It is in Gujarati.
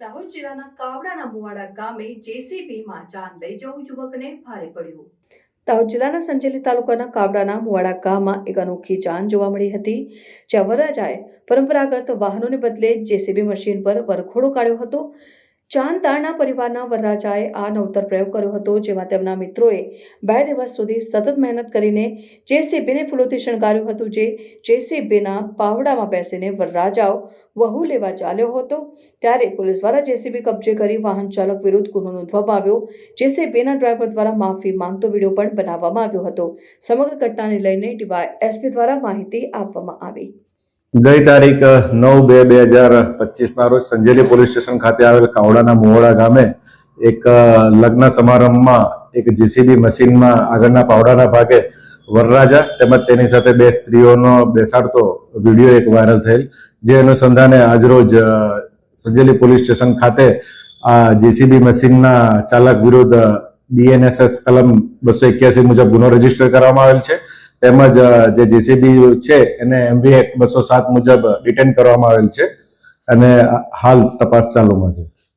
દાહોદ જિલ્લાના કાવડાના મુવાડા ગામે જેસીબીમાં જાન લઈ જવું યુવકને ભારે પડ્યું। દાહોદ જિલ્લાના સંજેલી તાલુકાના કાવડાના મુવાડા ગામમાં એક અનોખી જાન જોવા મળી હતી, જ્યાં વરરાજાએ પરંપરાગત વાહનોને બદલે જેસીબી મશીન પર વરઘોડો કાઢ્યો હતો। ચાંદારના પરિવારના વરરાજાએ આ નવતર પ્રયોગ કર્યો હતો, જેમાં તેમના મિત્રોએ 2 દિવસ સુધી સતત મહેનત કરીને જેસીબીને ફૂલોથી શણગાર્યું હતું। જે જેસીબીના પાવડામાં બેસીને વરરાજાઓ વહુ લેવા ચાલ્યો હતો, ત્યારે પોલીસ દ્વારા જેસીબી કબજે કરી વાહન ચાલક વિરુદ્ધ ગુનો નોંધવામાં આવ્યો। જેસીબીના ડ્રાઈવર દ્વારા માફી માંગતો વિડીયો પણ બનાવવામાં આવ્યો હતો। સમગ્ર ઘટનાને લઈને ડીવાયએસપી દ્વારા માહિતી આપવામાં આવી। ગઈ તારીખ 9/2/2025 રોજ સંજેલી પોલીસ સ્ટેશન ખાતે આવેલ કાવડાના મુવાડા ગામે એક લગ્ન સમારંભમાં એક જેસીબી મશીનમાં આગળના પાવડાના ભાગે વરરાજા તેમજ તેની સાથે 2 સ્ત્રીઓનો બેસાડતો વિડીયો એક વાયરલ થયેલ, જે અનુસંધાને આજરોજ સંજેલી પોલીસ સ્ટેશન ખાતે આ જેસીબી મશીનના ચાલક વિરુદ્ધ BNSS કલમ 281 મુજબ ગુનો રજીસ્ટર કરવામાં આવેલ છે। તેમજ જે જેસીબી છે એને MV Act 207 મુજબ ડિટેન કરવામાં આવેલ છે અને હાલ તપાસ ચાલુમાં છે।